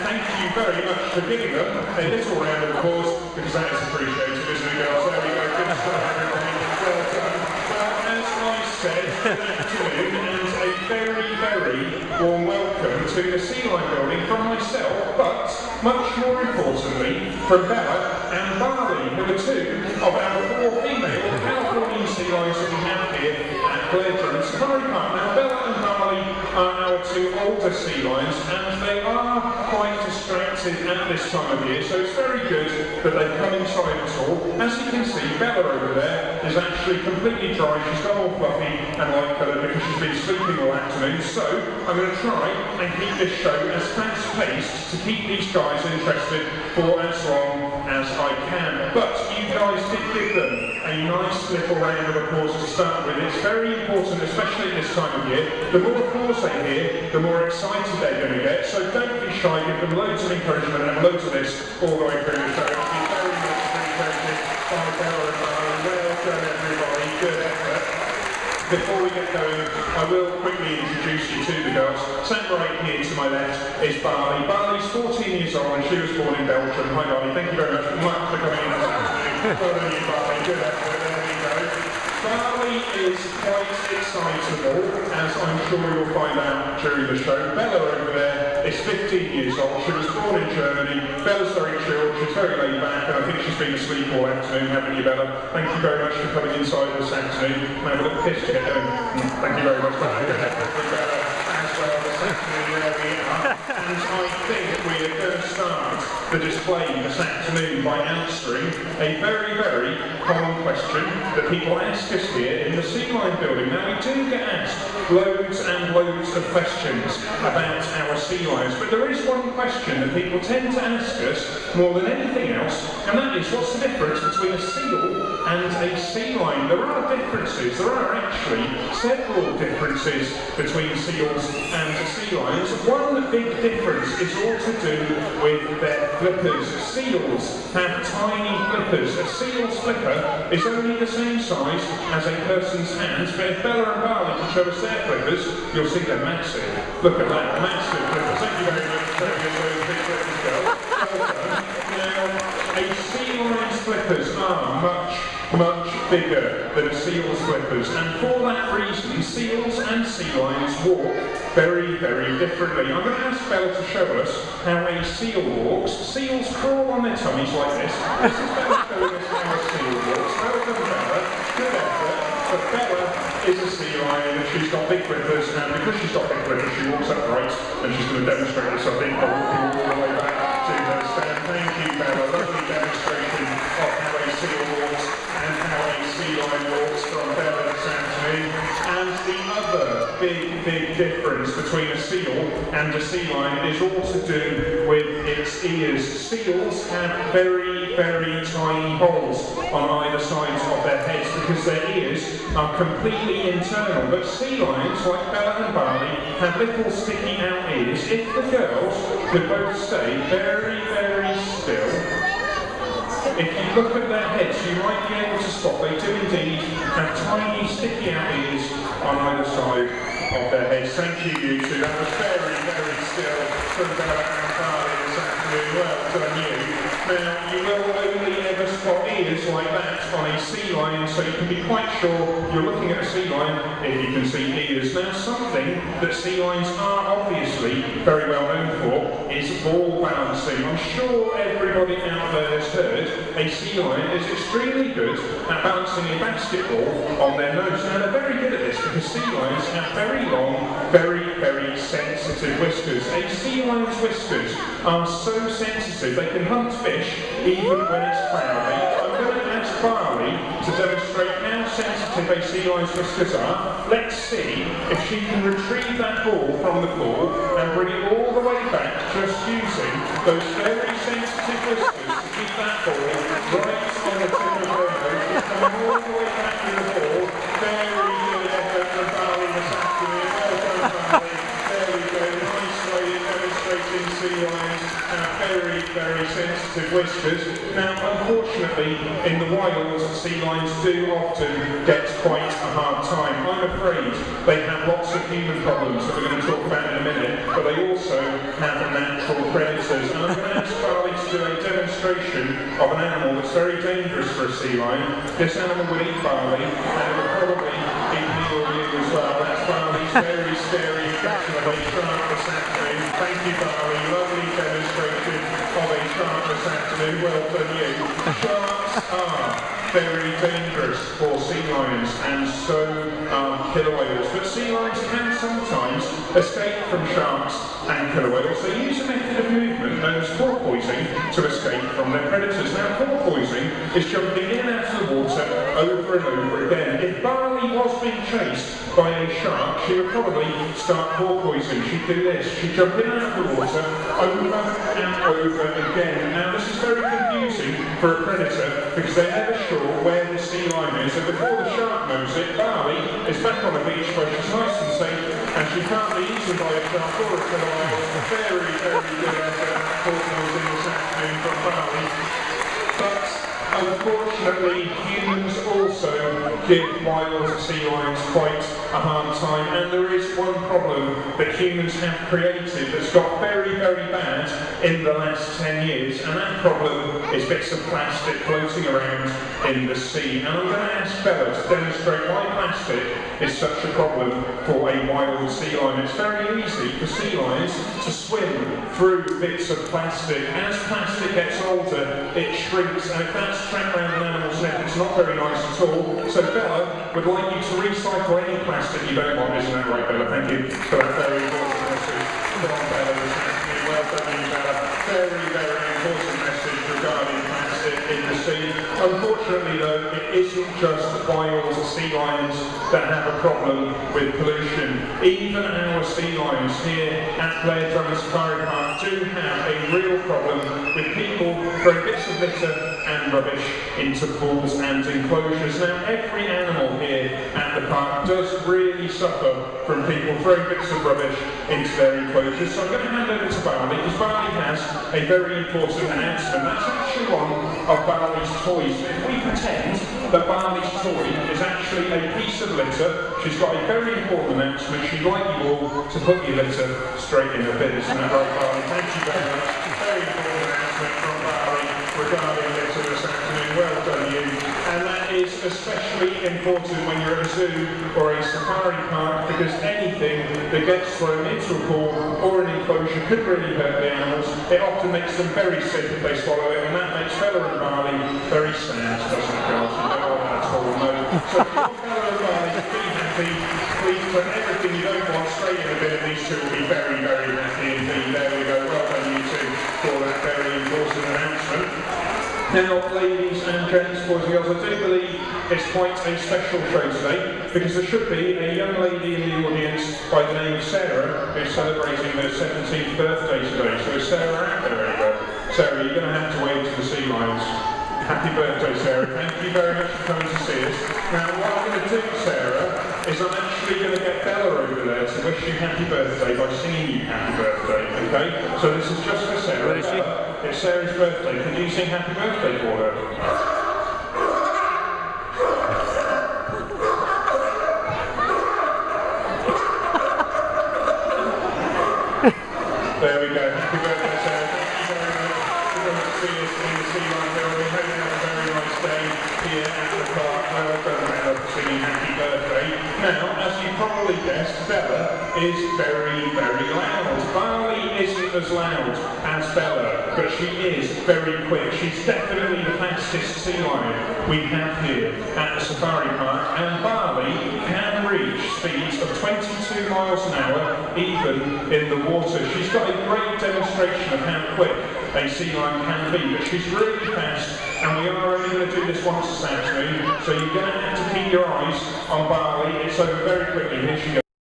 thank you very much for giving them a little round of applause, because that is appreciated, isn't it, girls? There we go, good stuff, everybody. Well done. Well, as I said, good afternoon, and a very, very warm welcome to the Sealion building from myself, but much more importantly, from Bella and Barley, who are two of our 4 female Californian sea lions that we have here at Blair Drummond Safari Park. Now, Bella and Barley are our 2 older sea lions, and they are quite distracted at this time of year, so it's very good that they come inside at all. As you can see, Bella over there is actually completely dry. She's got all fluffy and light coloured because she's been sleeping all afternoon, so I'm going to try and keep this show as fast-paced to keep these guys interested for as long as I can. But you guys did give them a nice little round of applause to start with. It's very important, especially this time of year. The more applause they hear, the more excited they're going to get, so don't be shy, give them loads of encouragement and loads of this all the way through the show. It'll be very much appreciated by Bella and Barley. Well done, everybody, good effort. Before we get going, I will quickly introduce you to the girls. Sat right here to my left is Barley. Barley's 14 years old and she was born in Belgium. Hi Barley, thank you very much for coming in this afternoon. Well done you Barley, good effort, there we go. Barley is quite excitable, as I'm sure you'll find out during the show. Bella over there is 15 years old. She was born in Germany. Bella's very chilled, she's very laid back, and I think she's been asleep all afternoon, haven't you, Bella? Thank you very much for coming inside this afternoon. Have a little kiss to get going. Thank you very much, Bella. As well this afternoon, there we are. And I think we are going to start the display this afternoon by answering a very, very common question that people ask us here in the Sealion building. Now, we do get asked loads and loads of questions about our sea lions, but there is one question that people tend to ask us more than anything else, and that is, what's the difference between a seal and a sea lion? There are differences. There are actually several differences between seals and sea lions. One big difference is all to do with their flippers. Seals have tiny flippers. A seal's flipper is only the same size as a person's hands, but if Bella and Barley can show us their flippers, you'll see they're massive. Look at that, massive flippers. Thank you very much for showing us those big flippers, girls. Well done. Now, a sea lion's flippers are much bigger than a seal's flippers, and for that reason, seals and sea lions walk very, very differently. I'm going to ask Bella to show us how a seal walks. Seals crawl on their tummies like this. This is Bella showing us how a seal walks. Well done, Bella. Good effort. But Bella is a sea lion, and she's got big flippers, and because she's got big flippers, she walks upright, and she's going to demonstrate this, I think, by walking all the way back to her stand. Thank you, Bella. Lovely demonstration of how a seal walks and how a sea lion walks from Bella this afternoon. And the other big difference between a seal and a sea lion is all to do with its ears. Seals have very, very tiny holes on either sides of their heads because their ears are completely internal. But sea lions, like Bella and Barley, have little sticky out ears. If the girls could both stay very, very still. If you look at their heads, you might be able to spot they do indeed have tiny sticky out ears on either side of their heads. Thank you, you two. That was very, very still from Bella and Barley this afternoon. Well done, you. Now, you will only ever spot ears like that on a sea lion, so you can be quite sure you're looking at a sea lion if you can see ears. Now, something that sea lions are obviously very well known for is ball balancing. I'm sure everybody out there has heard a sea lion is extremely good at balancing a basketball on their nose. Now, they're very good at this because sea lions have very long, very, very sensitive whiskers. A sea lion's whiskers are so sensitive they can hunt fish even when it's cloudy. I'm going to ask Barley to demonstrate how sensitive a sea lion's whiskers are. Let's see if she can retrieve that ball from the pool and bring it all the way back just using those very sensitive whiskers to keep that ball right on the tip of her nose. Coming all the way back to the ball. Very good effort from Barley this afternoon. Well done, Barley. There we go. Nice way of demonstrating sea lions have very, very sensitive whiskers. Now, unfortunately, in the wild, sea lions do often get quite a hard time. I'm afraid they have lots of human problems that we're going to talk about in a minute, but they also have natural predators do a demonstration of an animal that's very dangerous for a sea lion. This animal would eat barley, and it would probably eat me or you as well. That's Barley's very scary impression of a shark this afternoon. Thank you, Barley. Lovely demonstration of a shark this afternoon. Well done, you. Sharks are very dangerous for sea lions, and so are killer whales. But sea lions can sometimes escape from sharks and killer whales. They use a method of movement known as porpoising to escape from their predators. Now, porpoising is jumping in and out of the water over and over again. If Barley was being chased by a shark, she would probably start porpoising. She'd do this. She'd jump in and out of the water over and over again. Now, this is very confusing for a predator because they're never sure where the sea lion is, and before the shark knows it, Barley is back on the beach where she's nice and safe, and she can't be eaten by a shark or a killer whale. Very, very good effort porpoising this afternoon from Barley. But unfortunately, humans also give wild sea lions quite a hard time, and there is one problem that humans have created that's got very, very bad in the last 10 years, and that problem is bits of plastic floating around in the sea. And I'm going to ask Bella to demonstrate why plastic is such a problem for a wild sea lion. It's very easy for sea lions to swim through bits of plastic. As plastic gets older, it shrinks, and if that's trapped around an animal's neck, it's not very nice at all. So Bella would like you to recycle any plastic you don't want, isn't that right, Bella? Thank you for that very important message. Come on, Bella, this afternoon. Well done, Bella. Very, very important message regarding plastic in the sea. Unfortunately, though, it isn't just wild sea lions that have a problem with pollution. Even our sea lions here at Blair Drummond Safari Park do have a real problem with people throwing bits of litter and rubbish into pools and enclosures. Now, every animal here at the park does really suffer from people throwing bits of rubbish into their enclosures. So I'm going to hand over to Barley, because Barley has a very important announcement. That's actually one of Barley's toys. If we pretend that Barley's toy is actually a piece of litter, she's got a very important announcement. She'd like you all to put your litter straight in the bin. Isn't that right, Barley? Thank you very much. Very important announcement from Barley regarding litter this afternoon. Well done, you. And that is especially important when you're at a zoo or a safari park, because anything that gets thrown into a pool or an enclosure could really hurt the animals. It often makes them very sick if they swallow it, and that makes Bella and Barley very sad, doesn't it, girls? You don't want that at all, no. So if you want Bella and Barley to be happy, please put everything you don't want straight in the bin, and these two will be very, very happy indeed. There we go. Well done, you two, for that very important announcement. Now, ladies and gents, boys and girls, I do believe it's quite a special show today, because there should be a young lady in the audience by the name of Sarah who's celebrating her 17th birthday today. So is Sarah out there anywhere? Sarah, you're going to have to wave to the sea lions. Happy birthday, Sarah. Thank you very much for coming to see us. Now, what I'm going to do, Sarah, is I'm actually going to get Bella over there to wish you happy birthday by singing you happy birthday, okay? So this is just for Sarah. Where is she? It's Sarah's birthday. Can you sing happy birthday for her? There we go. Happy birthday, Sarah. Thank you very much for coming to see us in the Sea Lion building. Hope you have a very nice day here at the park. Well done, Bella, for singing happy birthday. Now, as you probably guessed, Bella is very, very loud. Barley isn't as loud as Bella, but she is very quick. She's definitely the fastest sea lion we have here at the safari park, and Barley can reach speeds of 22 miles an hour even in the water. She's got a great demonstration of how quick a sea lion can be, but she's really fast, and we are only going to do this once this afternoon, so you're going to have to keep your eyes on Barley. It's over very quickly. Here she goes.